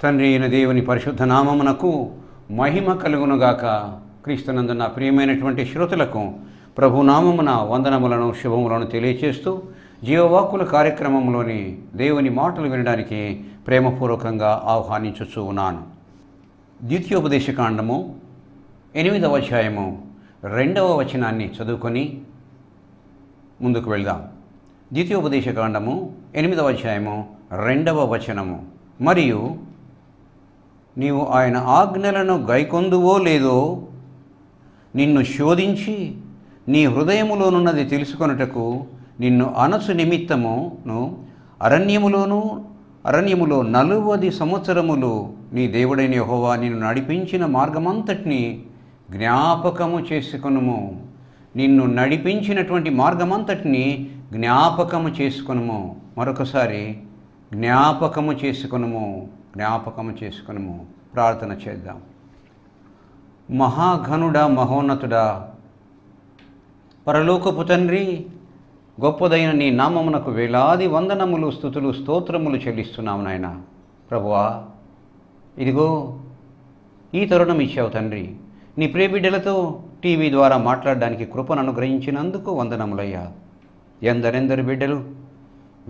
తండ్రి అయిన దేవుని పరిశుద్ధ నామమునకు మహిమ కలుగునుగాక. క్రీస్తునందున ప్రియమైనటువంటి శ్రోతలకు ప్రభునామమున వందనములను శుభములను తెలియచేస్తూ జీవవాక్కుల కార్యక్రమంలోని దేవుని మాటలు వినడానికి ప్రేమపూర్వకంగా ఆహ్వానించుచూ ఉన్నాను. ద్వితీయోపదేశకాండము 8వ అధ్యాయము 2వ వచనాన్ని చదువుకొని ముందుకు వెళ్దాం. ద్వితీయోపదేశకాండము 8వ అధ్యాయము 2వ వచనము. మరియు నీవు ఆయన ఆజ్ఞలను గైకొందువో లేదో నిన్ను శోధించి నీ హృదయములోనున్నది తెలుసుకొనుటకు నిన్ను అనసు నిమిత్తమును అరణ్యములో 40 సంవత్సరములు నీ దేవుడైన యెహోవా నిన్ను నడిపించిన మార్గమంతటిని జ్ఞాపకము చేసుకొనుము. నిన్ను నడిపించినటువంటి మార్గమంతటిని జ్ఞాపకము చేసుకొనుము. మరొకసారి జ్ఞాపకము చేసుకొనుము. ప్రార్థన చేద్దాం. మహాఘనుడా, మహోన్నతుడా, పరలోకపు తండ్రి, గొప్పదైన నీ నామమునకు వేలాది వందనములు, స్తుతులు, స్తోత్రములు చెల్లిస్తున్నాము నాయన. ప్రభువా, ఇదిగో ఈ తరుణం ఇచ్చావు తండ్రి. నీ ప్రియబిడ్డలతో టీవీ ద్వారా మాట్లాడడానికి కృపను అనుగ్రహించినందుకు వందనములయ్యా. ఎందరెందరు బిడ్డలు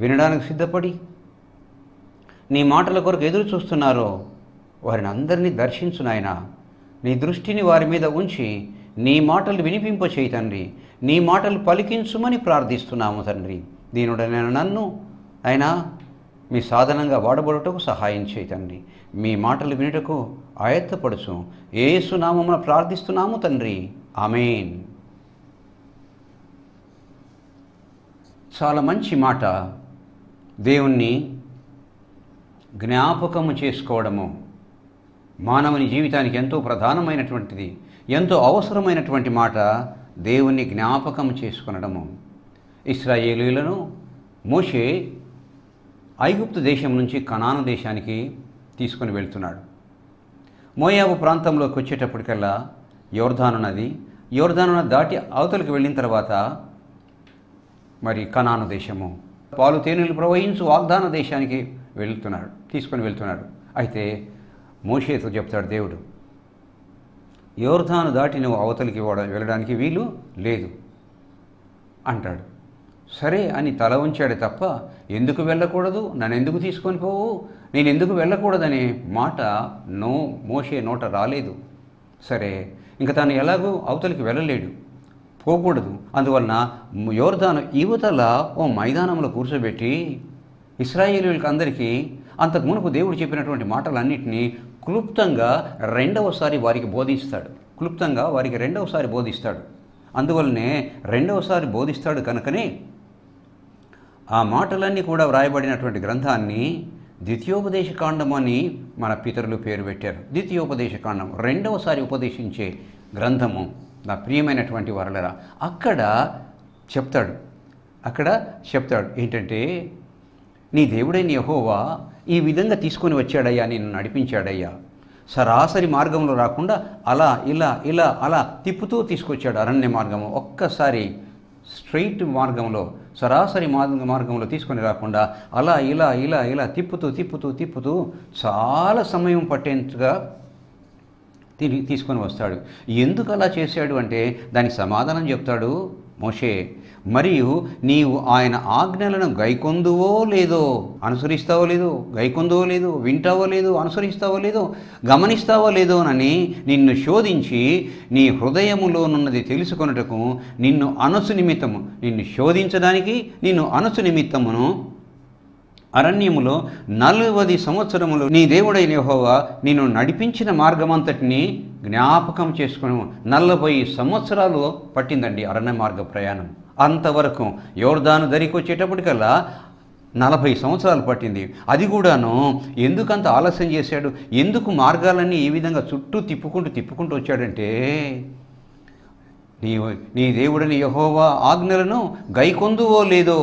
వినడానికి సిద్ధపడి నీ మాటల కొరకు ఎదురు చూస్తున్నారో వారిని అందరినీ దర్శించు నాయనా. నీ దృష్టిని వారి మీద ఉంచి నీ మాటలు వినిపింపచేయి తండ్రి. నీ మాటలు పలికించుమని ప్రార్థిస్తున్నాము తండ్రి. దీనుడైన నన్ను అయినా మీ సాధనంగా వాడబడుటకు సహాయం చేయి తండ్రి. మీ మాటలు వినుటకు ఆయత్తపడుచు యేసు నామమున ప్రార్థిస్తున్నాము తండ్రి. ఆమేన్. చాలా మంచి మాట. దేవుణ్ణి జ్ఞాపకము చేసుకోవడము మానవుని జీవితానికి ఎంతో ప్రధానమైనటువంటిది, ఎంతో అవసరమైనటువంటి మాట. దేవుణ్ణి జ్ఞాపకం చేసుకొనడము. ఇశ్రాయేలీయులను మోషే ఐగుప్తు దేశం నుంచి కనాను దేశానికి తీసుకొని వెళ్తున్నాడు. మోయాబు ప్రాంతంలోకి వచ్చేటప్పటికల్లా యోర్దాను నది దాటి అవతలికి వెళ్ళిన తర్వాత మరి కనాను దేశము, పాలు తేనెలు ప్రవహించు వాగ్దాన దేశానికి తీసుకొని వెళ్తున్నాడు. అయితే మోషేతో చెప్తాడు దేవుడు, యోర్దాను దాటి నువ్వు అవతలికి వెళ్ళడానికి వీలు లేదు అంటాడు. సరే అని తల ఉంచాడు తప్ప ఎందుకు వెళ్ళకూడదు, నన్ను ఎందుకు తీసుకొని పోవు, నేను ఎందుకు వెళ్ళకూడదనే మాట మోషే నోట రాలేదు. సరే, ఇంకా తను ఎలాగూ అవతలికి వెళ్ళలేడు, పోకూడదు. అందువలన యోర్దాను యువతల ఓ మైదానంలో కూర్చోబెట్టి ఇశ్రాయేలీయులకు అందరికీ అంతకు మునుపు దేవుడు చెప్పినటువంటి మాటలన్నింటినీ క్లుప్తంగా రెండవసారి వారికి బోధిస్తాడు. అందువల్లనే రెండవసారి బోధిస్తాడు కనుకనే ఆ మాటలన్నీ కూడా వ్రాయబడినటువంటి గ్రంథాన్ని ద్వితీయోపదేశకాండం అని మన పితరులు పేరు పెట్టారు. ద్వితీయోపదేశకాండం రెండవసారి ఉపదేశించే గ్రంథము. నా ప్రియమైనటువంటి వారలరా, అక్కడ చెప్తాడు ఏంటంటే, నీ దేవుడైన యెహోవా ఈ విధంగా తీసుకొని వచ్చాడయ్యా, నిన్ను నడిపించాడయ్యా. సరాసరి మార్గంలో రాకుండా అలా తిప్పుతూ తీసుకొచ్చాడు. అరణ్య మార్గము ఒక్కసారి స్ట్రైట్ మార్గంలో, సరాసరి మార్గంలో తీసుకొని రాకుండా ఇలా తిప్పుతూ చాలా సమయం పట్టేంతగా తీసుకొని వస్తాడు. ఎందుకు అలా చేశాడు అంటే దానికి సమాధానం చెప్తాడు మోషే. మరియు నీవు ఆయన ఆజ్ఞలను గైకొందువో లేదో, అనుసరిస్తావో లేదో, గైకొందువో లేదో, వింటావో లేదో, అనుసరిస్తావో లేదో, గమనిస్తావో లేదోనని నిన్ను శోధించి నీ హృదయములోనున్నది తెలుసుకొనుటకు నిన్ను శోధించడానికి నిన్ను అనసు నిమిత్తమును అరణ్యములో 40 సంవత్సరములు నీ దేవుడైన యెహోవా నిన్ను నడిపించిన మార్గమంతటిని జ్ఞాపకం చేసుకుని 40 సంవత్సరాలు పట్టిందండి అరణ్య మార్గ ప్రయాణం. అంతవరకు యోర్దాను దరికి వచ్చేటప్పటికల్లా 40 సంవత్సరాలు పట్టింది. అది కూడాను ఎందుకంత ఆలస్యం చేశాడు, ఎందుకు మార్గాలన్నీ ఈ విధంగా చుట్టూ తిప్పుకుంటూ వచ్చాడంటే, నీ దేవుడని యెహోవా ఆజ్ఞలను గైకొందువో లేదో,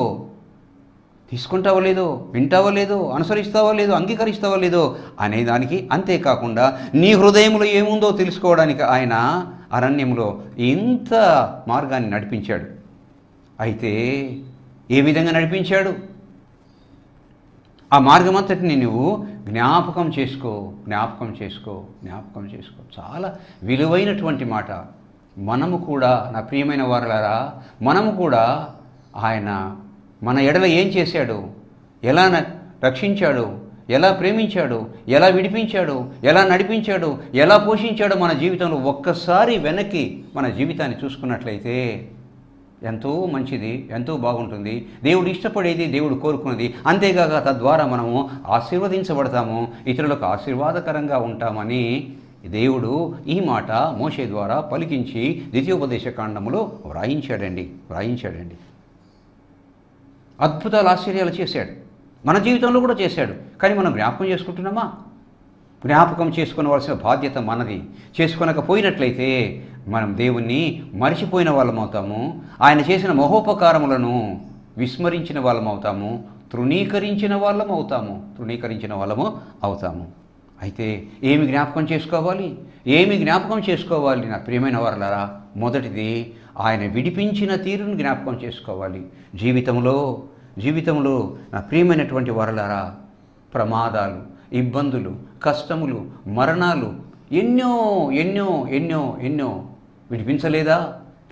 తీసుకుంటావో లేదో, వింటావో లేదో, అనుసరిస్తావో లేదో, అంగీకరిస్తావో లేదో అనేదానికి, అంతేకాకుండా నీ హృదయంలో ఏముందో తెలుసుకోవడానికి ఆయన అరణ్యంలో ఇంత మార్గాన్ని నడిపించాడు. అయితే ఏ విధంగా నడిపించాడు? ఆ మార్గమంతటిని నువ్వు జ్ఞాపకం చేసుకో, జ్ఞాపకం చేసుకో, జ్ఞాపకం చేసుకో. చాలా విలువైనటువంటి మాట. మనము కూడా, నా ప్రియమైన వారలారా, మనము కూడా ఆయన మన ఎడల ఏం చేశాడు, ఎలా రక్షించాడు, ఎలా ప్రేమించాడు, ఎలా విడిపించాడు, ఎలా నడిపించాడు, ఎలా పోషించాడు మన జీవితంలో ఒక్కసారి వెనక్కి మన జీవితాన్ని చూసుకున్నట్లయితే ఎంతో మంచిది, ఎంతో బాగుంటుంది. దేవుడు ఇష్టపడేది, దేవుడు కోరుకున్నది. అంతేగాక తద్వారా మనము ఆశీర్వదించబడతాము, ఇతరులకు ఆశీర్వాదకరంగా ఉంటామని దేవుడు ఈ మాట మోషే ద్వారా పలికించి ద్వితీయోపదేశ కాండములో వ్రాయించాడండి. అద్భుతాలు, ఆశ్చర్యాలు చేశాడు. మన జీవితంలో కూడా చేశాడు. కానీ మనం జ్ఞాపకం చేసుకుంటున్నామా? జ్ఞాపకం చేసుకోవలసిన బాధ్యత మనది. చేసుకోనకపోయినట్లయితే మనం దేవుణ్ణి మరిచిపోయిన వాళ్ళం అవుతాము. ఆయన చేసిన మహోపకారములను విస్మరించిన వాళ్ళం అవుతాము. తృణీకరించిన వాళ్ళము అవుతాము. అయితే ఏమి జ్ఞాపకం చేసుకోవాలి నా ప్రియమైన వారలారా? మొదటిది, ఆయన విడిపించిన తీరును జ్ఞాపకం చేసుకోవాలి. జీవితంలో నా ప్రియమైనటువంటి వారలారా, ప్రమాదాలు, ఇబ్బందులు, కష్టములు, మరణాలు ఎన్నో విడిపించలేదా,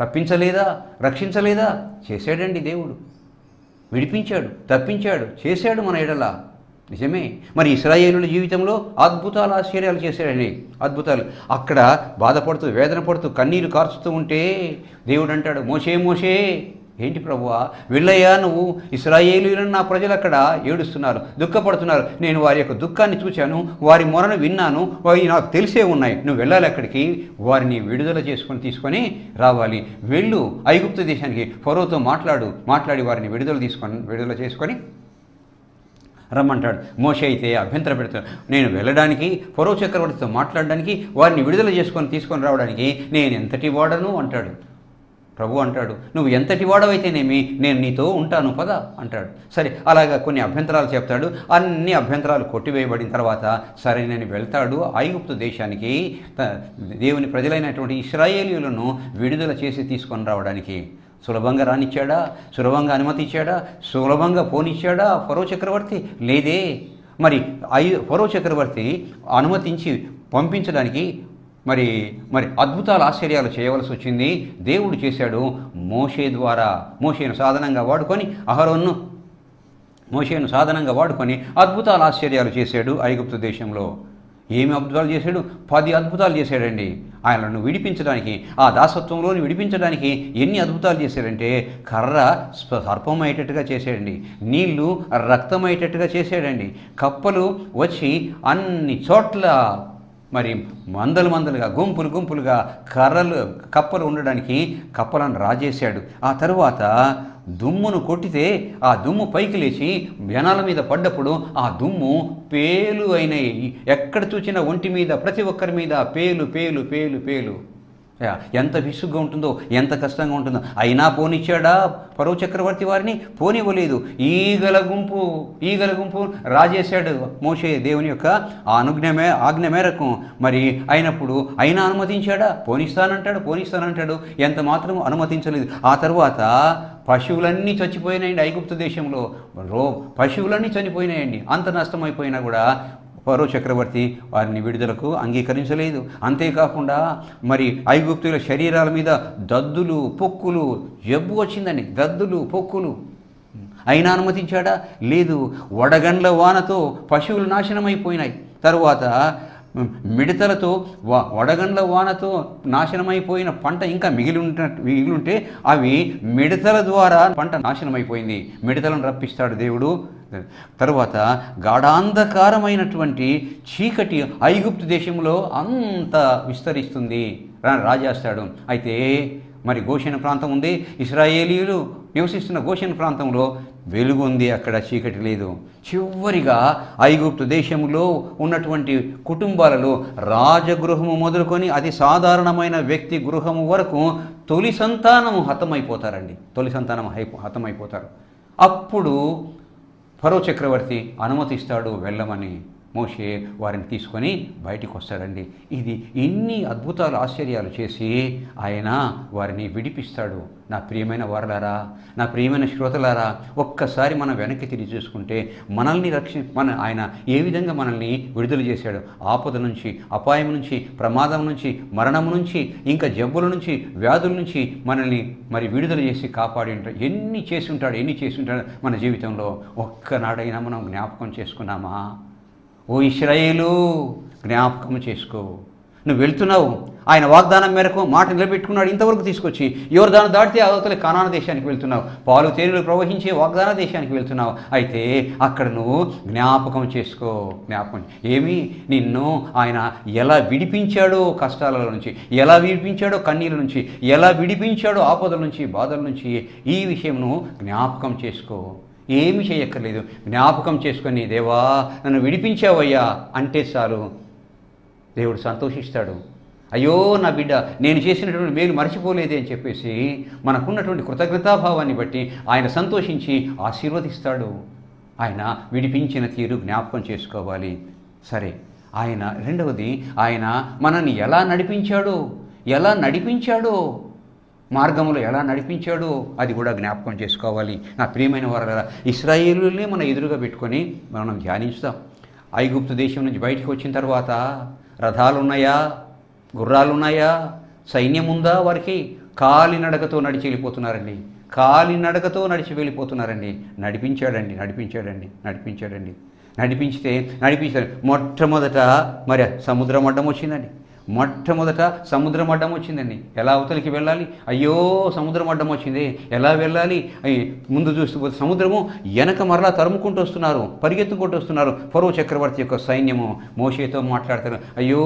తప్పించలేదా, రక్షించలేదా? చేశాడండి దేవుడు. విడిపించాడు, తప్పించాడు, చేశాడు మన ఎడల. నిజమే. మరి ఇశ్రాయేలుల జీవితంలో అద్భుతాలు, ఆశ్చర్యాలు చేశాడండి. అద్భుతాలు. అక్కడ బాధపడుతూ, వేదన పడుతూ, కన్నీరు కార్చుతూ ఉంటే దేవుడు అంటాడు, మోషే, ఏంటి ప్రభువా, వెళ్ళయ్యా, నువ్వు ఇశ్రాయేలీయులను, నా ప్రజలు అక్కడ ఏడుస్తున్నారు, దుఃఖపడుతున్నారు. నేను వారి యొక్క దుఃఖాన్ని చూశాను, వారి మొరను విన్నాను, అవి నాకు తెలిసే ఉన్నాయి. నువ్వు వెళ్ళాలి అక్కడికి, వారిని విడుదల తీసుకొని రావాలి. వెళ్ళు ఐగుప్తు దేశానికి, ఫరోతో మాట్లాడి వారిని విడుదల చేసుకొని రమ్మంటాడు. మోషే అయితే అభ్యంతరం పెడతాడు. నేను వెళ్ళడానికి, ఫరో చక్రవర్తితో మాట్లాడడానికి, వారిని విడుదల తీసుకొని రావడానికి నేను ఎంతటి వాడను అంటాడు. ప్రభు అంటాడు, నువ్వు ఎంతటి వాడవైతేనేమి నేను నీతో ఉంటాను పద అంటాడు. సరే, అలాగా కొన్ని అభ్యంతరాలు చెప్తాడు. అన్ని అభ్యంతరాలు కొట్టివేయబడిన తర్వాత సరే నేను వెళ్తాడు ఐగుప్తు దేశానికి, దేవుని ప్రజలైనటువంటి ఇశ్రాయేలీయులను విడుదల చేసి తీసుకొని రావడానికి. సులభంగా రానిచ్చాడా? సులభంగా అనుమతిచ్చాడా? సులభంగా పోనిచ్చాడా ఫరో చక్రవర్తి? లేదే. మరి ఫరో చక్రవర్తి అనుమతించి పంపించడానికి మరి అద్భుతాలు, ఆశ్చర్యాలు చేయవలసి వచ్చింది. దేవుడు చేశాడు మోషే ద్వారా. మోషేను సాధనంగా వాడుకొని అద్భుతాలు, ఆశ్చర్యాలు చేశాడు ఐగుప్తు దేశంలో. ఏమి అద్భుతాలు చేశాడు? 10 అద్భుతాలు చేశాడండి. ఆయనను విడిపించడానికి, ఆ దాసత్వంలోని విడిపించడానికి ఎన్ని అద్భుతాలు చేశాడంటే, కర్ర సర్పమయ్యేటట్టుగా చేశాడండి, నీళ్లు రక్తమయ్యేటట్టుగా చేశాడండి, కప్పలు వచ్చి అన్ని చోట్ల మరి మందలుగా, గుంపులుగా కప్పలు ఉండడానికి కప్పలను రాజేశాడు. ఆ తరువాత దుమ్మును కొట్టితే ఆ దుమ్ము పైకి లేచి జనాల మీద పడ్డప్పుడు ఆ దుమ్ము పేలు అయినాయి. ఎక్కడ చూసినా ఒంటి మీద, ప్రతి ఒక్కరి మీద పేలు. ఎంత విసుగ్గా ఉంటుందో, ఎంత కష్టంగా ఉంటుందో. అయినా పోనిచ్చాడా ఫరో చక్రవర్తి? వారిని పోనివ్వలేదు. ఈగల గుంపు రాజేశాడు మోషే దేవుని యొక్క ఆజ్ఞ మేరకు. మరి అయినా అనుమతించాడా? పోనిస్తానంటాడు. ఎంత మాత్రం అనుమతించలేదు. ఆ తర్వాత పశువులన్నీ చచ్చిపోయినాయండి ఐగుప్తు దేశంలో. పశువులన్నీ చనిపోయినాయండి. అంత నష్టమైపోయినా కూడా ఫరో చక్రవర్తి వారిని విడుదలకు అంగీకరించలేదు. అంతేకాకుండా మరి ఐగుప్తుల శరీరాల మీద దద్దులు, పొక్కులు, జబ్బు వచ్చిందండి. దద్దులు, పొక్కులు. అయినా అనుమతించాడా? లేదు. వడగండ్ల వానతో పశువులు నాశనమైపోయినాయి. తరువాత మిడతలతో, వడగండ్ల వానతో నాశనమైపోయిన పంట ఇంకా మిగిలింటే అవి మిడతల ద్వారా పంట నాశనమైపోయింది. మిడతలను రప్పిస్తాడు దేవుడు. తరువాత గాఢాంధకారమైనటువంటి చీకటి ఐగుప్తు దేశంలో అంత విస్తరిస్తుంది, రాజేస్తాడు. అయితే మరి గోషెను ప్రాంతం ఉంది, ఇశ్రాయేలీయులు నివసిస్తున్న గోషెను ప్రాంతంలో వెలుగు ఉంది, అక్కడ చీకటి లేదు. చివరిగా ఐగుప్తు దేశంలో ఉన్నటువంటి కుటుంబాలలో రాజగృహము మొదలుకొని అతి సాధారణమైన వ్యక్తి గృహము వరకు తొలి సంతానం హతమైపోతారు. అప్పుడు ఫరో చక్రవర్తి అనుమతిస్తాడు వెళ్ళమని. మోషే వారిని తీసుకొని బయటికి వస్తాడండి. ఇది ఇన్ని అద్భుతాలు ఆశ్చర్యాలు చేసి ఆయన వారిని విడిపిస్తాడు. నా ప్రియమైన వారలారా, నా ప్రియమైన శ్రోతలారా, ఒక్కసారి మనం వెనక్కి తిరిగి చూసుకుంటే మనల్ని ఆయన ఏ విధంగా మనల్ని విడుదల చేశాడు. ఆపద నుంచి, అపాయం నుంచి, ప్రమాదం నుంచి, మరణం నుంచి, ఇంకా జబ్బుల నుంచి, వ్యాధుల నుంచి మనల్ని మరి విడుదల చేసి కాపాడి ఉంటాడు. ఎన్ని చేసి ఉంటాడు మన జీవితంలో. ఒక్కనాడైనా మనం జ్ఞాపకం చేసుకున్నామా? ఓ ఇశ్రాయేలు, జ్ఞాపకం చేసుకో. నువ్వు వెళ్తున్నావు, ఆయన వాగ్దానం మేరకు మాట నిలబెట్టుకున్నాడు. ఇంతవరకు తీసుకొచ్చి యోర్దాను దాటితే అవతల కానాను దేశానికి వెళ్తున్నావు, పాలు తేనెలు ప్రవహించే వాగ్దాన దేశానికి వెళ్తున్నావు. అయితే అక్కడ నువ్వు జ్ఞాపకం చేసుకో. ఏమి నిన్ను ఆయన ఎలా విడిపించాడో కష్టాల నుంచి, ఎలా విడిపించాడో కన్నీళ్ళ నుంచి, ఎలా విడిపించాడో ఆపదల నుంచి, బాధల నుంచి, ఈ విషయం నువ్వు జ్ఞాపకం చేసుకో. ఏమి చేయక్కర్లేదు, జ్ఞాపకం చేసుకొని దేవా నన్ను విడిపించావయ్యా అంటే చాలు, దేవుడు సంతోషిస్తాడు. అయ్యో నా బిడ్డ, నేను చేసినటువంటి మేలు మర్చిపోలేదే అని చెప్పేసి మనకున్నటువంటి కృతజ్ఞతాభావాన్ని బట్టి ఆయన సంతోషించి ఆశీర్వదిస్తాడు. ఆయన విడిపించిన తీరు జ్ఞాపకం చేసుకోవాలి. సరే, ఆయన రెండవది, ఆయన మనల్ని ఎలా నడిపించాడో మార్గంలో ఎలా నడిపించాడో అది కూడా జ్ఞాపకం చేసుకోవాలి. నా ప్రియమైన వారలారా, ఇశ్రాయేలునే మన ఎదురుగా పెట్టుకొని మనం ధ్యానిస్తాం. ఐగుప్తు దేశం నుంచి బయటికి వచ్చిన తర్వాత రథాలున్నాయా, గుర్రాలున్నాయా, సైన్యం ఉందా? వారికి కాలినడకతో నడిచి వెళ్ళిపోతున్నారండి. నడిపించాడు. మొట్టమొదట మరి సముద్రం అడ్డం వచ్చిందండి. ఎలా అవతలికి వెళ్ళాలి? అయ్యో సముద్రం అడ్డం వచ్చింది, ఎలా వెళ్ళాలి? ముందు చూస్తే సముద్రము వెనక మరలా తరుముకుంటూ వస్తున్నారు, పరిగెత్తుకుంటూ వస్తున్నారు. ఫరో చక్రవర్తి యొక్క సైన్యము మోషేతో మాట్లాడతారు. అయ్యో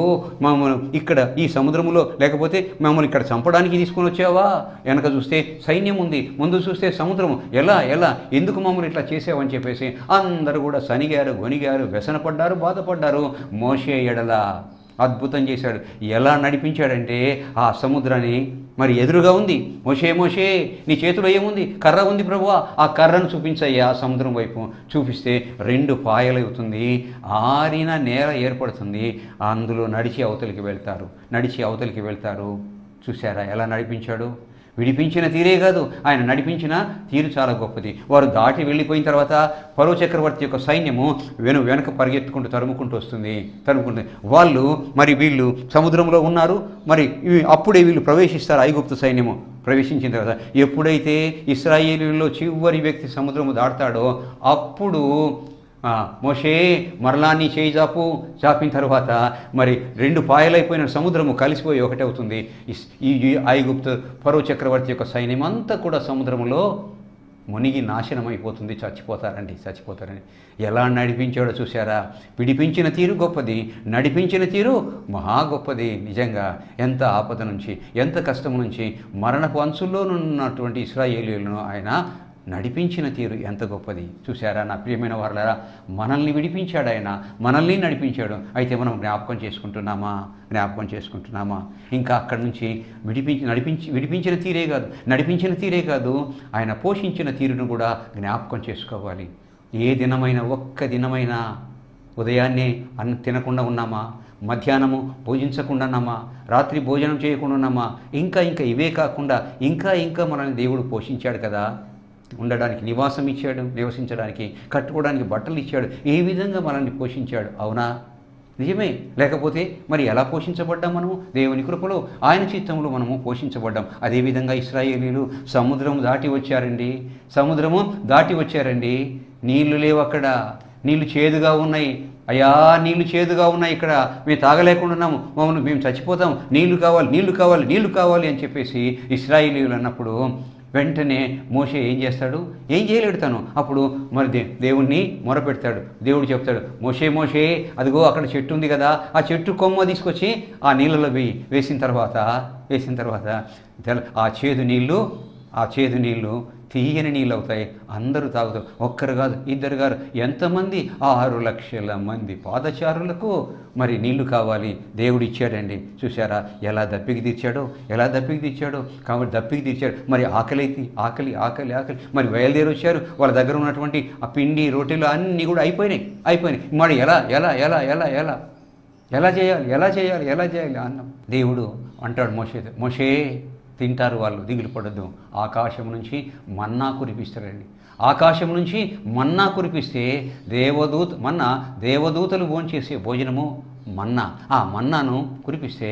మమ్మల్ని ఇక్కడ ఈ సముద్రములో, లేకపోతే మమ్మల్ని ఇక్కడ చంపడానికి తీసుకొని వచ్చావా? వెనక చూస్తే సైన్యం ఉంది, ముందు చూస్తే సముద్రము, ఎలా ఎందుకు మమ్మల్ని ఇట్లా చేసావని చెప్పేసి అందరూ కూడా సనిగారు, గొనిగారు, వ్యసనపడ్డారు, బాధపడ్డారు. మోషే ఎడల అద్భుతం చేశాడు. ఎలా నడిపించాడంటే ఆ సముద్రాన్ని మరి ఎదురుగా ఉంది. మోషే నీ చేతిలో ఏముంది? కర్ర ఉంది ప్రభువా, ఆ కర్రను చూపించయ్యా సముద్రం వైపు. చూపిస్తే 2 పాయలవుతుంది, ఆరిన నేల ఏర్పడుతుంది. అందులో నడిచి అవతలికి వెళ్తారు. చూశారా ఎలా నడిపించాడు? విడిపించిన తీరే కాదు, ఆయన నడిపించిన తీరు చాలా గొప్పది. వారు దాటి వెళ్ళిపోయిన తర్వాత ఫరో చక్రవర్తి యొక్క సైన్యము వెనక పరిగెత్తుకుంటూ తరుముకుంటూ వస్తుంది. వీళ్ళు సముద్రంలో ఉన్నారు. అప్పుడే వీళ్ళు ప్రవేశిస్తారు. ఐగుప్తు సైన్యము ప్రవేశించిన తర్వాత ఎప్పుడైతే ఇశ్రాయేలీయుల్లో చివరి వ్యక్తి సముద్రము దాటుతాడో అప్పుడు మోషే మరలా నీ చేయి చాపిన తర్వాత 2 పాయలైపోయిన సముద్రము కలిసిపోయి ఒకటే అవుతుంది. ఈ ఐగుప్తు ఫరో చక్రవర్తి యొక్క సైన్యం అంతా కూడా సముద్రంలో మునిగి నాశనం అయిపోతుంది. చచ్చిపోతారండి. ఎలా నడిపించాడో చూశారా? విడిపించిన తీరు గొప్పది, నడిపించిన తీరు మహా గొప్పది. నిజంగా ఎంత ఆపద నుంచి, ఎంత కష్టం నుంచి, మరణపు అంచుల్లో ఉన్నటువంటి ఇశ్రాయేలీయులను ఆయన నడిపించిన తీరు ఎంత గొప్పది. చూశారా నా ప్రియమైన వారలారా? మనల్ని విడిపించాడు ఆయన, మనల్ని నడిపించాడు. అయితే మనం జ్ఞాపకం చేసుకుంటున్నామా? ఇంకా అక్కడి నుంచి విడిపించిన తీరే కాదు, ఆయన పోషించిన తీరును కూడా జ్ఞాపకం చేసుకోవాలి. ఏ దినమైనా, ఒక్క దినమైనా ఉదయాన్నే తినకుండా ఉన్నామా? మధ్యాహ్నము భోజించకుండా ఉన్నామా? రాత్రి భోజనం చేయకుండా ఉన్నామా? ఇంకా ఇవే కాకుండా ఇంకా మనల్ని దేవుడు పోషించాడు కదా. ఉండడానికి నివాసం ఇచ్చాడు, నివసించడానికి కట్టుకోవడానికి బట్టలు ఇచ్చాడు. ఏ విధంగా మనల్ని పోషించాడు. అవునా? నిజమే. లేకపోతే ఎలా పోషించబడ్డాం? మనము దేవుని కృపలో, ఆయన చిత్తంలో మనము పోషించబడ్డాం. అదేవిధంగా ఇశ్రాయేలీయులు సముద్రము దాటి వచ్చారండి. నీళ్లు లేవు అక్కడ, నీళ్లు చేదుగా ఉన్నాయి. అయ్యా నీళ్లు చేదుగా ఉన్నాయి, ఇక్కడ మేము తాగలేకుండా ఉన్నాము, మేము చచ్చిపోతాం, నీళ్లు కావాలి అని చెప్పేసి ఇశ్రాయేలీయులు అన్నప్పుడు వెంటనే మోషే ఏం చేయలేడు తను. అప్పుడు దేవుణ్ణి మొరపెడతాడు. దేవుడు చెప్తాడు, మోషే అదిగో అక్కడ చెట్టు ఉంది కదా, ఆ చెట్టు కొమ్మ తీసుకొచ్చి ఆ నీళ్ళలో వేసిన తర్వాత ఆ చేదు నీళ్ళు తీయని నీళ్ళు అవుతాయి, అందరూ తాగుతారు. ఒక్కరు కాదు, ఇద్దరు కాదు, ఎంతమంది 6 లక్షల మంది పాదచారులకు మరి నీళ్లు కావాలి, దేవుడు ఇచ్చాడండి. చూసారా ఎలా దప్పికి తీర్చాడో కాబట్టి దప్పికి తీర్చాడు. మరి ఆకలి మరి బయలుదేరి వచ్చారు. వాళ్ళ దగ్గర ఉన్నటువంటి ఆ పిండి రొట్టెలు అన్నీ కూడా అయిపోయినాయి. మరి ఎలా చేయాలి అన్నం. దేవుడు అంటాడు మోషే తింటారు వాళ్ళు, దిగులు పడద్దు. ఆకాశం నుంచి మన్నా కురిపిస్తారండి. ఆకాశం నుంచి మన్నా కురిపిస్తే దేవదూతలు భోంచేసే భోజనము మన్నా. ఆ మన్నాను కురిపిస్తే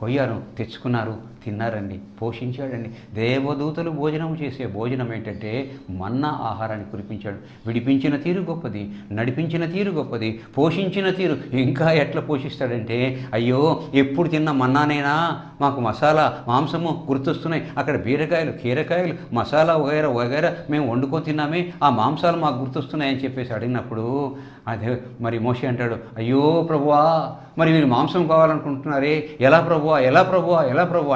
పోయారు, తెచ్చుకున్నారు, తిన్నారండి, పోషించాడండి. దేవదూతలు భోజనం చేసే భోజనం ఏంటంటే మన్నా ఆహారాన్ని కురిపించాడు. విడిపించిన తీరు గొప్పది, నడిపించిన తీరు గొప్పది, పోషించిన తీరు ఇంకా ఎట్లా పోషిస్తాడంటే, అయ్యో ఎప్పుడు తిన్న మన్నానేనా, మాకు మసాలా మాంసము గుర్తొస్తున్నాయి, అక్కడ బీరకాయలు కీరకాయలు మసాలా వగైరా మేము వండుకొని తిన్నామే, ఆ మాంసాలు మాకు గుర్తొస్తున్నాయని చెప్పేసి అడిగినప్పుడు అదే మరి మోషే అంటాడు, అయ్యో ప్రభువా, మరి మీరు మాంసం కావాలనుకుంటున్నారే, ఎలా ప్రభువా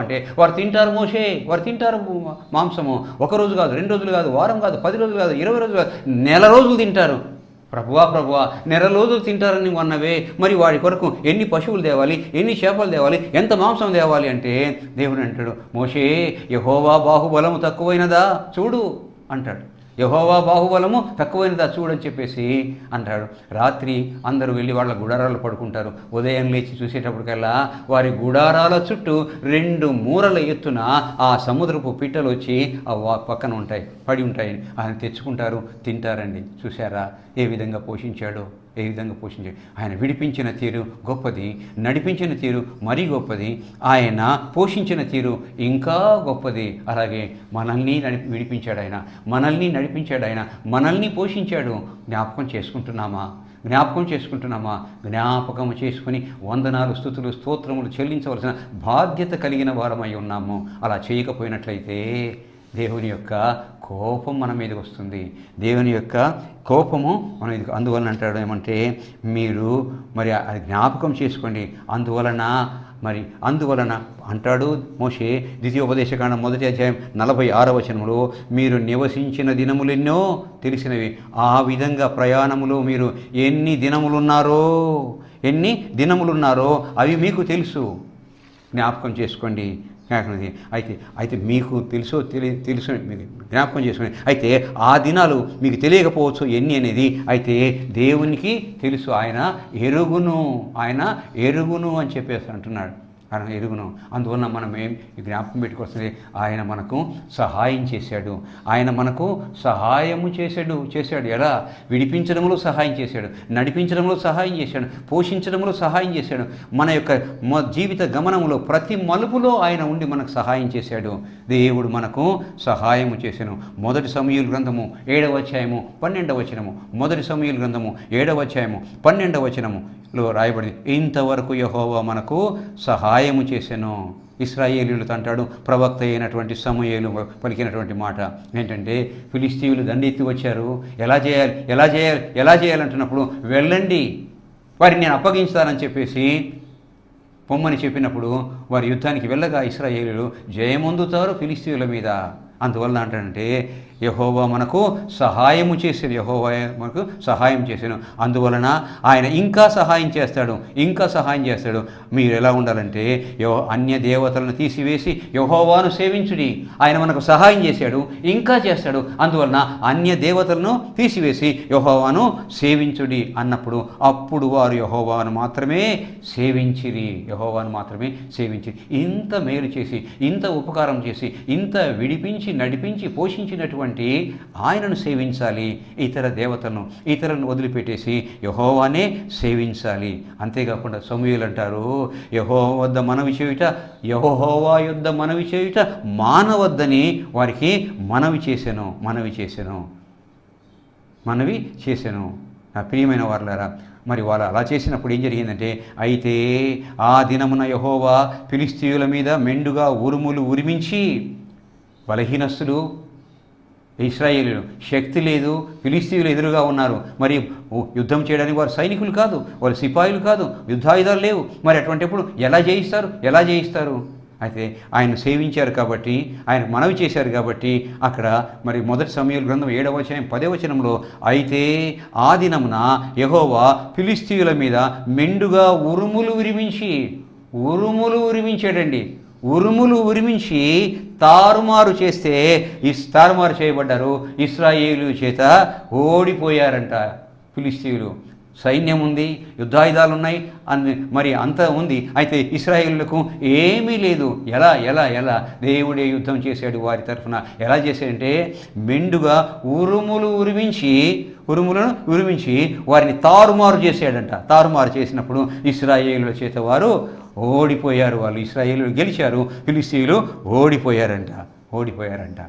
అంటే, వారు తింటారు మోషే, వారు తింటారు మాంసము. 1 రోజు కాదు, 2 రోజులు కాదు, వారం కాదు, 10 రోజులు కాదు, 20 రోజులు కాదు, నెల రోజులు తింటారు. ప్రభువా నెల రోజులు తింటారని అన్నవే, మరి వాడి కొరకు ఎన్ని పశువులు తేవాలి, ఎన్ని చేపలు తేవాలి, ఎంత మాంసం తేవాలి అంటే దేవుడు అంటాడు, మోషే యెహోవా బాహుబలము తక్కువైనదా చూడు అంటాడు. యెహోవా బాహుబలము తక్కువైనదా చూడని చెప్పేసి అంటాడు. రాత్రి అందరూ వెళ్ళి వాళ్ళ గుడారాలు పడుకుంటారు. ఉదయం లేచి చూసేటప్పటికల్లా వారి గుడారాల చుట్టూ 2 మూరల ఎత్తున ఆ సముద్రపు పిట్టలు వచ్చి ఆ పక్కన పడి ఉంటాయి. ఆయన తెచ్చుకుంటారు, తింటారండి. చూసారా ఏ విధంగా పోషించాడు. ఆయన విడిపించిన తీరు గొప్పది, నడిపించిన తీరు మరీ గొప్పది, ఆయన పోషించిన తీరు ఇంకా గొప్పది. అలాగే మనల్ని విడిపించాడు ఆయన, మనల్ని నడిపించాడు ఆయన, మనల్ని పోషించాడు. జ్ఞాపకం చేసుకుంటున్నామా? జ్ఞాపకం చేసుకుని వందనాలు, స్తుతులు, స్తోత్రములు చెల్లించవలసిన బాధ్యత కలిగిన వారమై ఉన్నాము. అలా చేయకపోయినట్లయితే దేవుని యొక్క కోపం మన మీదకి వస్తుంది. దేవుని యొక్క కోపము మన మీదకి. అందువలన అంటాడు ఏమంటే, మీరు మరి అది జ్ఞాపకం చేసుకోండి. అందువలన అంటాడు మోషే, ద్వితీయోపదేశకాండం 1వ అధ్యాయం 46వ వచనంలో, మీరు నివసించిన దినములెన్నో తెలిసినవి, ఆ విధంగా ప్రయాణములో మీరు ఎన్ని దినములున్నారో అవి మీకు తెలుసు. జ్ఞాపకం చేసుకోండి. అయితే మీకు తెలుసు మీకు జ్ఞాపకం చేసుకుని, అయితే ఆ దినాలు మీకు తెలియకపోవచ్చు ఎన్ని అనేది, అయితే దేవునికి తెలుసు, ఆయన ఎరుగును అని చెప్పేసి అంటున్నాడు. ఆయన ఎరుగును. అందువలన మనం జ్ఞాపకం పెట్టుకొస్తుంది, ఆయన మనకు సహాయం చేశాడు. ఆయన మనకు సహాయము చేశాడు. ఎలా? విడిపించడంలో సహాయం చేశాడు, నడిపించడంలో సహాయం చేశాడు, పోషించడంలో సహాయం చేశాడు. మన యొక్క జీవిత గమనంలో ప్రతి మలుపులో ఆయన ఉండి మనకు సహాయం చేశాడు. దేవుడు మనకు సహాయము చేశాను. 1 సమూయేలు గ్రంథము 7వ అధ్యాయము 12వ వచనము, 1 సమూయేలు గ్రంథము 7వ అధ్యాయము 12వ వచనములో రాయబడింది, ఇంతవరకు యెహోవా మనకు సహాయము చేశాను. ఇశ్రాయేలీయులతో అంటాడు, ప్రవక్త అయినటువంటి సమూయేలు పలికినటువంటి మాట ఏంటంటే, ఫిలిష్తీయులు దండెత్తి వచ్చారు, ఎలా చేయాలంటున్నప్పుడు, వెళ్ళండి, వారిని నేను అప్పగించుతానని చెప్పేసి పొమ్మని చెప్పినప్పుడు వారి యుద్ధానికి వెళ్ళగా ఇశ్రాయేలీయులు జయమొందుతారు ఫిలిష్తీయుల మీద. అందువలన అంటాడంటే, యెహోవా మనకు సహాయము చేశాను. అందువలన ఆయన ఇంకా సహాయం చేస్తాడు. మీరు ఎలా ఉండాలంటే, అన్య దేవతలను తీసివేసి యెహోవాను సేవించుడి. ఆయన మనకు సహాయం చేశాడు, ఇంకా చేస్తాడు. అందువలన అన్య దేవతలను తీసివేసి యెహోవాను సేవించుడి అన్నప్పుడు అప్పుడు వారు యెహోవాను మాత్రమే సేవించిరి. ఇంత మేలు చేసి, ఇంత ఉపకారం చేసి, ఇంత విడిపించి, నడిపించి, పోషించినటువంటి ఆయనను సేవించాలి. ఇతరులను వదిలిపెట్టేసి యెహోవానే సేవించాలి. అంతేకాకుండా సమూయేలు అంటారు, యెహోవా యొద్ద మనవి చేయుట మానవద్దని వారికి మనవి చేశాను. నా ప్రియమైన వారలారా, మరి వాళ్ళు అలా చేసినప్పుడు ఏం జరిగిందంటే, అయితే ఆ దినమున యెహోవా ఫిలిష్తీయుల మీద మెండుగా ఉరుములు ఉరిమించి, బలహీనస్తులు ఇశ్రాయేలీయులు, శక్తి లేదు, ఫిలిష్తీయులు ఎదురుగా ఉన్నారు. మరి యుద్ధం చేయడానికి వారు సైనికులు కాదు, వారు సిపాయిలు కాదు, యుద్ధాయుధాలు లేవు. మరి అటువంటిప్పుడు ఎలా జయిస్తారు? అయితే ఆయన సేవించారు కాబట్టి, ఆయన మనవి చేశారు కాబట్టి అక్కడ మరి మొదటి సమూయేలు గ్రంథం 7వ అధ్యాయం 10వ వచనంలో, అయితే ఆ దినమున యెహోవా ఫిలిష్తీయుల మీద మెండుగా ఉరుములు ఉరిమించాడండి. ఉరుములు ఉరిమించి తారుమారు చేస్తే తారుమారు చేయబడ్డారు. ఇశ్రాయేలు చేత ఓడిపోయారంట ఫిలిష్తీయులు. సైన్యం ఉంది, యుద్ధాయుధాలు ఉన్నాయి, మరి అంత ఉంది. అయితే ఇశ్రాయేలులకు ఏమీ లేదు. ఎలా దేవుడే యుద్ధం చేశాడు వారి తరఫున. ఎలా చేశాడంటే మెండుగా ఉరుములను ఉరిమించి వారిని తారుమారు చేశాడంట. తారుమారు చేసినప్పుడు ఇశ్రాయేలుల చేత వారు ఓడిపోయారు. వాళ్ళు ఇశ్రాయేలు గెలిచారు, ఫిలిష్తీయులు ఓడిపోయారంట.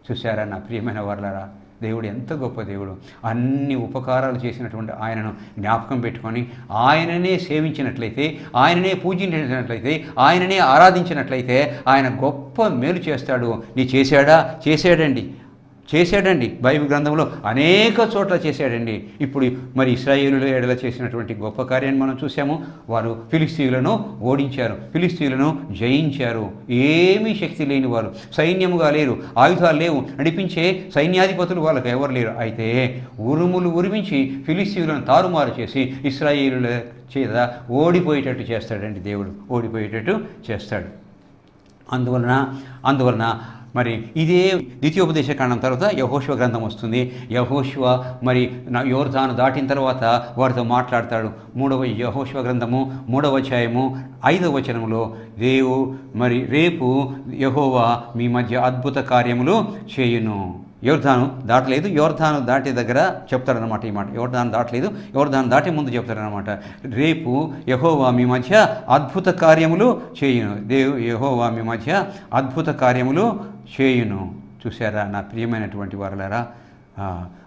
చూశారా నా ప్రియమైన వారలారా, దేవుడు ఎంత గొప్ప దేవుడు. అన్ని ఉపకారాలు చేసినటువంటి ఆయనను జ్ఞాపకం పెట్టుకొని ఆయననే సేవించినట్లయితే, ఆయననే పూజించినట్లయితే, ఆయననే ఆరాధించినట్లయితే ఆయన గొప్ప మేలు చేస్తాడు. చేశాడండి. బైబిల్ గ్రంథంలో అనేక చోట్ల చేశాడండి. ఇప్పుడు మరి ఇశ్రాయేలుల ఎడల చేసినటువంటి గొప్ప కార్యాన్ని మనం చూసాము. వారు ఫిలిష్తీయులను ఓడించారు, ఫిలిష్తీయులను జయించారు. ఏమీ శక్తి లేని వారు, సైన్యముగా లేరు, ఆయుధాలు లేవు, నడిపించే సైన్యాధిపతులు వాళ్ళకి ఎవరు లేరు. అయితే ఉరుములు ఉరిమించి ఫిలిష్తీయులను తారుమారు చేసి ఇశ్రాయేలుల చేత ఓడిపోయేటట్టు చేస్తాడండి. దేవుడు ఓడిపోయేటట్టు చేస్తాడు. అందువలన మరి ఇదే ద్వితీయోపదేశకాండం తర్వాత యెహోషువ గ్రంథం వస్తుంది. యెహోషువ మరి యోర్దాను దాటిన తర్వాత వారితో మాట్లాడతాడు. యెహోషువ గ్రంథము 3వ అధ్యాయము 5వ వచనములో, మరి రేపు యెహోవా మీ మధ్య అద్భుత కార్యములు చేయును. యోర్దాను దాటలేదు, యోర్దాను దాటే దగ్గర చెప్తాడనమాట ఈ మాట. యోర్దాను దాటే ముందు చెప్తాడనమాట. రేపు యెహోవా మీ మధ్య అద్భుత కార్యములు చేయును. యెహోవా మీ మధ్య అద్భుత కార్యములు చేయును. చూశారా నా ప్రియమైనటువంటి వారలారా,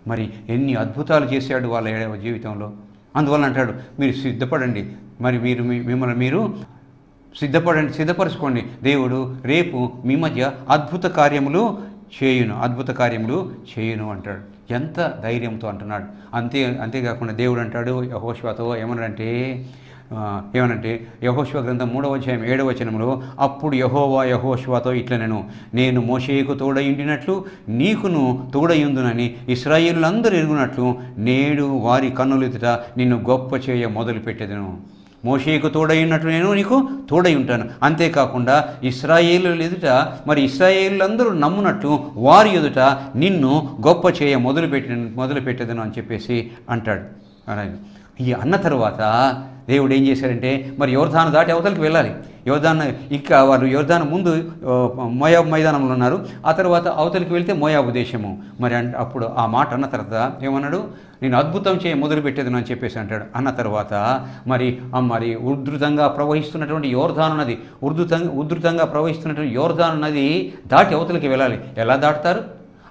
మరి ఎన్ని అద్భుతాలు చేశాడు వాళ్ళ జీవితంలో. అందువల్ల అంటాడు, మీరు సిద్ధపడండి, మరి మిమ్మల్ని మీరు సిద్ధపరచుకోండి. దేవుడు రేపు మీ మధ్య అద్భుత కార్యములు చేయును అంటాడు. ఎంత ధైర్యంతో అంటున్నాడు. అంతేకాకుండా దేవుడు అంటాడు యెహోషువతో ఏమనంటే యెహోషువ గ్రంథం 3వ అధ్యాయం 7వ వచనంలో, అప్పుడు యెహోవా యెహోషువతో ఇట్లనెను, నేను మోషేకు తోడయుండినట్లు నీకును తోడయుందునని ఇశ్రాయేలులందరూ ఎరుగునట్లు నేడు వారి కన్నులెదుట నిన్ను గొప్ప చేయ మొదలుపెట్టెదను. మోషేకు తోడైనట్లు నేను నీకు తోడై ఉంటాను. అంతేకాకుండా ఇశ్రాయేలు ఎదుట మరి ఇశ్రాయేలులందరూ నమ్మునట్లు వారి ఎదుట నిన్ను గొప్ప చేయ మొదలుపెట్టేదను అని చెప్పేసి అంటాడు. ఈ అన్న తర్వాత దేవుడు ఏం చేశారంటే, మరి యోర్దాను దాటి అవతలికి వెళ్ళాలి. వాళ్ళు యోర్దాను ముందు మోయాబు మైదానంలో ఉన్నారు. ఆ తర్వాత అవతలికి వెళ్తే మోయాబు దేశము. మరి అప్పుడు ఆ మాట అన్న తర్వాత ఏమన్నాడు, నేను అద్భుతం మొదలుపెట్టేదని అని చెప్పేసి అంటాడు. అన్న తర్వాత మరి ఉధృతంగా ప్రవహిస్తున్నటువంటి యోర్దాను నది ఉధృతంగా ప్రవహిస్తున్నటువంటి యోర్దాను నది దాటి అవతలికి వెళ్ళాలి. ఎలా దాటుతారు?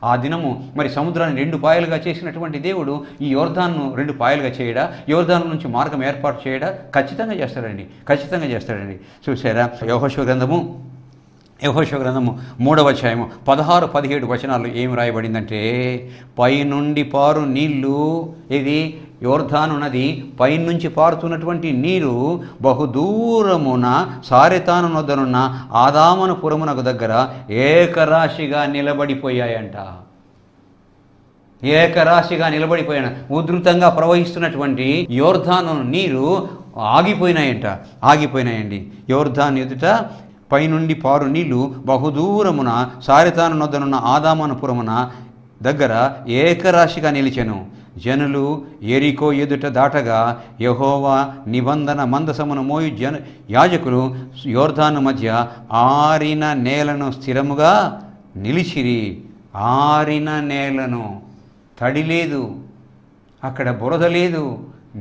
ఆ దినము మరి సముద్రాన్ని 2 పాయలుగా చేసినటువంటి దేవుడు ఈ యోర్దాను 2 పాయలుగా చేయడా, యోర్దాను నుంచి మార్గం ఏర్పాటు చేయడా? ఖచ్చితంగా చేస్తాడండి. చూసారా, యెహోషువ గ్రంథము 3వ అధ్యాయము 16-17 వచనాలు ఏమి రాయబడిందంటే, పైనుండి పారు నీళ్లు, ఇది యోర్దాను నది పైనుంచి పారుతున్నటువంటి నీరు బహుదూరమున సారెతాను నొద్దనున్న ఆదామను పురమునకు దగ్గర ఏకరాశిగా నిలబడిపోయాయంట. ఉధృతంగా ప్రవహిస్తున్నటువంటి యోర్దాను నీరు ఆగిపోయినాయండి. యోర్దాను ఎదుట పైనుండి పారు నీళ్లు బహుదూరమున సారెతాను నొద్దనున్న ఆదామను పురమున దగ్గర ఏకరాశిగా నిలిచెను. జనులు ఎరికో ఎదుట దాటగా యెహోవా నిబంధన మందసమును మోయు యాజకులు యోర్దాను మధ్య ఆరిన నేలను స్థిరముగా నిలిచిరి. ఆరిన నేలను, తడి లేదు, అక్కడ బురద లేదు,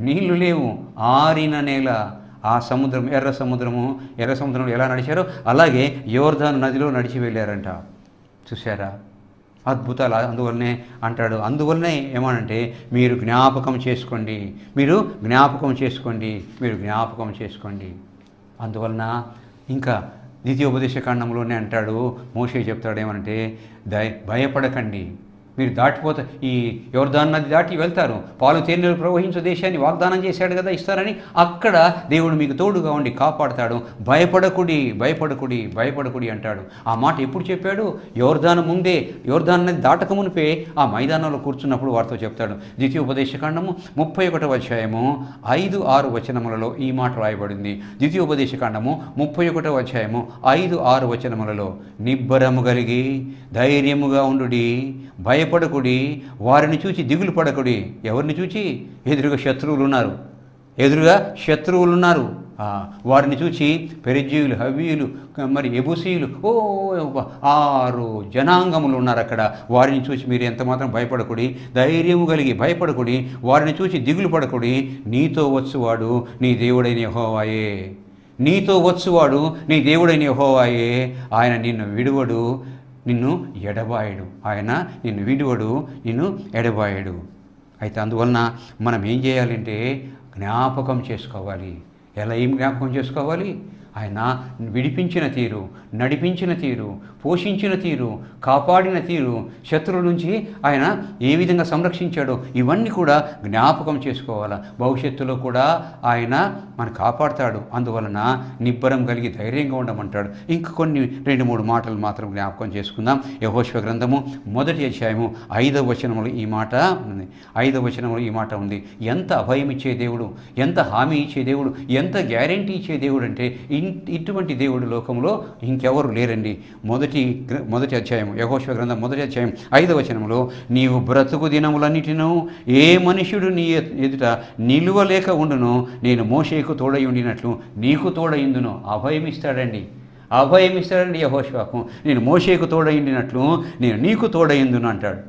నీళ్లు లేవు, ఆరిన నేల. ఆ సముద్రం ఎర్ర సముద్రంలో ఎలా నడిచారో అలాగే యోర్దాను నదిలో నడిచి వెళ్ళారంట. చూశారా అద్భుతాలు. అందువల్లనే ఏమనంటే మీరు జ్ఞాపకం చేసుకోండి. అందువలన ఇంకా ద్వితీయోపదేశకాండంలోనే అంటాడు, మోషే చెప్తాడు ఏమనంటే, భయపడకండి, మీరు దాటిపోతే ఈ యోర్దాను నది దాటి వెళ్తారు, పాలు తేనెలు ప్రవహించే దేశాన్ని వాగ్దానం చేశాడు కదా ఇస్తారని. అక్కడ దేవుడు మీకు తోడుగా ఉండి కాపాడతాడు. భయపడకుడి భయపడకుడి భయపడకుడి అంటాడు. ఆ మాట ఎప్పుడు చెప్పాడు? యోర్దాను ముందే, యోర్దాను నది దాటక మునిపే ఆ మైదానంలో కూర్చున్నప్పుడు వారితో చెప్తాడు. ద్వితీయోపదేశకాండము 31వ అధ్యాయము 5-6 వచనములలో ఈ మాట రాయబడింది. ద్వితీయోపదేశకాండము 31వ అధ్యాయము 5-6 వచనములలో, నిబ్బరము కలిగి ధైర్యముగా ఉండుడి, భయపడకుడి, వారిని చూచి దిగులు పడకుడి. ఎవరిని చూచి? ఎదురుగా శత్రువులు ఉన్నారు. వారిని చూచి పెరిజ్జీయులు, హవ్వీయులు, మరి ఎబుసీయులు, 6 జనాంగములు ఉన్నారు అక్కడ. వారిని చూసి మీరు ఎంత మాత్రం భయపడకుడి, ధైర్యము కలిగి భయపడకుడి, వారిని చూసి దిగులు పడకుడి. నీతో వచ్చువాడు నీ దేవుడైన యెహోవాయే, నీతో వచ్చువాడు నీ దేవుడైన యెహోవాయే. ఆయన నిన్ను విడువడు, నిన్ను ఎడబాయడు. ఆయన నిన్ను విడువడు, నిన్ను ఎడబాయడు. అయితే అందువలన మనం ఏం చేయాలంటే జ్ఞాపకం చేసుకోవాలి. ఏం జ్ఞాపకం చేసుకోవాలి? ఆయన విడిపించిన తీరు, నడిపించిన తీరు, పోషించిన తీరు, కాపాడిన తీరు, శత్రువుల నుంచి ఆయన ఏ విధంగా సంరక్షించాడో ఇవన్నీ కూడా జ్ఞాపకం చేసుకోవాలి. భవిష్యత్తులో కూడా ఆయన మనం కాపాడుతాడు. అందువలన నిబ్బరం కలిగి ధైర్యంగా ఉండమంటాడు. ఇంక కొన్ని 2-3 మాటలు మాత్రం జ్ఞాపకం చేసుకుందాం. యెహోషువ గ్రంథము 1వ అధ్యాయము 5వ వచనములో ఈ మాట ఉంది. 5వ వచనములో ఈ మాట ఉంది. ఎంత అభయం ఇచ్చే దేవుడు, ఎంత హామీ ఇచ్చే దేవుడు, ఎంత గ్యారెంటీ ఇచ్చే దేవుడు అంటే ఇటువంటి దేవుడు లోకంలో ఇంకెవరు లేరండి. మొదటి అధ్యాయం, యెహోషువ గ్రంథం 1వ అధ్యాయం 5వ వచనంలో, నీవు బ్రతుకు దినములన్నిటినూ ఏ మనుష్యుడు నీ ఎదుట నిలువలేక ఉండును, నేను మోషేకు తోడై ఉండినట్లు నీకు తోడైందును. అభయం ఇస్తాడండి యెహోషువకు. నేను మోషేకు తోడై ఉండినట్లు నేను నీకు తోడైందును అంటాడు.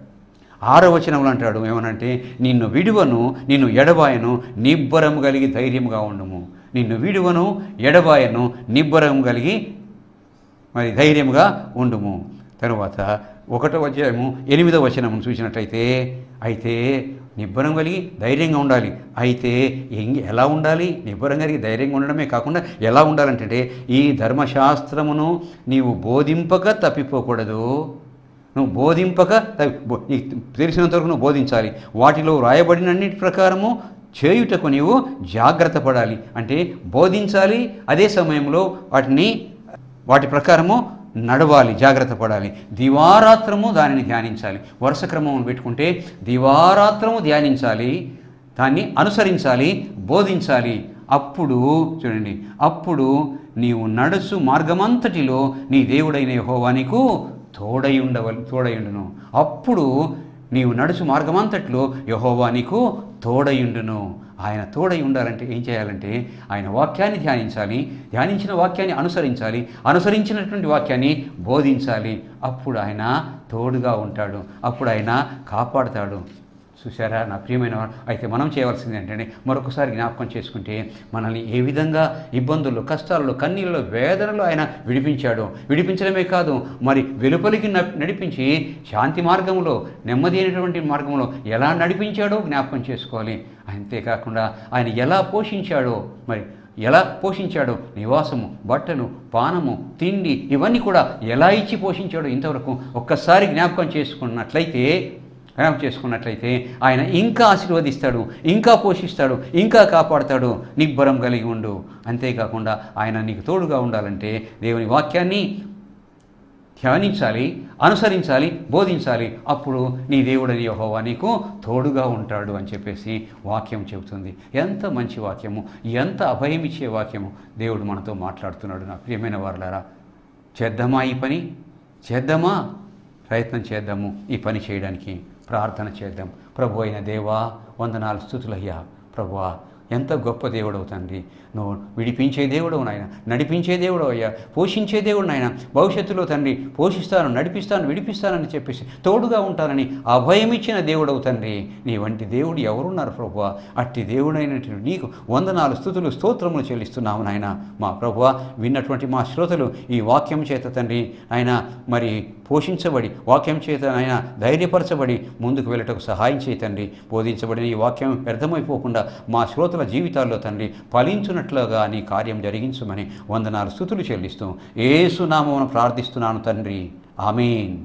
6వ వచనంలో అంటాడు ఏమనంటే, నిన్ను విడువను, నిన్ను ఎడబాయను, నిబ్బరము కలిగి ధైర్యముగా ఉండుము. నిన్ను విడువను, ఎడబాయను, నిబ్బరం కలిగి మరి ధైర్యముగా ఉండుము. తరువాత 1వ అధ్యాయము 8వ వచనము చూసినట్లయితే, అయితే నిబ్బరం కలిగి ధైర్యంగా ఉండాలి. అయితే ఎలా ఉండాలి? నిబ్బరం కలిగి ధైర్యంగా ఉండడమే కాకుండా ఎలా ఉండాలంటే, ఈ ధర్మశాస్త్రమును నీవు బోధింపక తప్పిపోకూడదు. నువ్వు బోధింపక తెలిసినంతవరకు నువ్వు బోధించాలి. వాటిలో రాయబడినన్నిటి ప్రకారము చేయుటకు నీవు జాగ్రత్త పడాలి. అంటే బోధించాలి, అదే సమయంలో వాటి ప్రకారము నడవాలి, జాగ్రత్త పడాలి. దివారాత్రము దానిని ధ్యానించాలి. వరుస క్రమం పెట్టుకుంటే దివారాత్రము ధ్యానించాలి, దాన్ని అనుసరించాలి, బోధించాలి. అప్పుడు చూడండి, అప్పుడు నీవు నడుచు మార్గమంతటిలో నీ దేవుడైన యెహోవా నీకు తోడయుండును. అప్పుడు నీవు నడుచు మార్గమంతట్లో యెహోవా నీకు తోడయుండును. ఆయన తోడై ఉండాలంటే ఏం చేయాలంటే, ఆయన వాక్యాన్ని ధ్యానించాలి, ధ్యానించిన వాక్యాన్ని అనుసరించాలి, అనుసరించినటువంటి వాక్యాన్ని బోధించాలి. అప్పుడు ఆయన తోడుగా ఉంటాడు, అప్పుడు ఆయన కాపాడుతాడు. చూసారా నా ప్రియమైన వారు? అయితే మనం చేయవలసింది ఏంటంటే, మరొకసారి జ్ఞాపకం చేసుకుంటే, మనల్ని ఏ విధంగా ఇబ్బందుల్లో, కష్టాల్లో, కన్నీళ్ళలో, వేదనలో ఆయన విడిపించడమే కాదు, మరి వెలుపలికి నడిపించి శాంతి మార్గంలో, నెమ్మది అయినటువంటి మార్గంలో ఎలా నడిపించాడో జ్ఞాపకం చేసుకోవాలి. అంతేకాకుండా ఆయన ఎలా పోషించాడో, నివాసము, బట్టలు, పానము, తిండి ఇవన్నీ కూడా ఎలా ఇచ్చి పోషించాడో ఇంతవరకు ఒక్కసారి జ్ఞాపకం చేసుకున్నట్లయితే ఆయన ఇంకా ఆశీర్వదిస్తాడు, ఇంకా పోషిస్తాడు, ఇంకా కాపాడుతాడు. నిబ్బరం కలిగి ఉండు. అంతేకాకుండా ఆయన నీకు తోడుగా ఉండాలంటే దేవుని వాక్యాన్ని ధ్యానించాలి, అనుసరించాలి, బోధించాలి. అప్పుడు నీ దేవుడని యెహోవా నీకు తోడుగా ఉంటాడు అని చెప్పేసి వాక్యం చెబుతుంది. ఎంత మంచి వాక్యము, ఎంత అభయం ఇచ్చే వాక్యము దేవుడు మనతో మాట్లాడుతున్నాడు. నా ప్రియమైన వారులారా, చేద్దామా ఈ పని? ప్రయత్నం చేద్దాము ఈ పని చేయడానికి. ప్రార్థన చేద్దాం. ప్రభు అయిన దేవా, వందనాలు, స్తుతులయ్యా. ప్రభువా, ఎంత గొప్ప దేవుడవు తండ్రి. నువ్వు విడిపించే దేవుడవు నాయన, నడిపించే దేవుడవు అయ్యా, పోషించే దేవుడు నాయన. భవిష్యత్తులో తండ్రి పోషిస్తాను, నడిపిస్తాను, విడిపిస్తానని చెప్పేసి తోడుగా ఉంటానని అభయమిచ్చిన దేవుడవు తండ్రి. నీ వంటి దేవుడు ఎవరున్నారు ప్రభువా? అట్టి దేవుడైనటువంటి నీకు వందనాలు, స్తుతులు, స్తోత్రములు చెల్లిస్తున్నాము నాయన. మా ప్రభువా, విన్నటువంటి మా శ్రోతలు ఈ వాక్యం చేత తండ్రి ఆయన మరి పోషించబడి, వాక్యం చేత ఆయన ధైర్యపరచబడి ముందుకు వెళ్ళటకు సహాయం చేయి తండ్రి. బోధించబడిన ఈ వాక్యం వ్యర్థమైపోకుండా మా శ్రోతల జీవితాల్లో తండ్రి ఫలించున్నట్లుగా నీ కార్యం జరిగించమని వందనాలు, స్తుతులు చెల్లిస్తూ యేసు నామమున ప్రార్థిస్తున్నాను తండ్రి. ఆమేన్.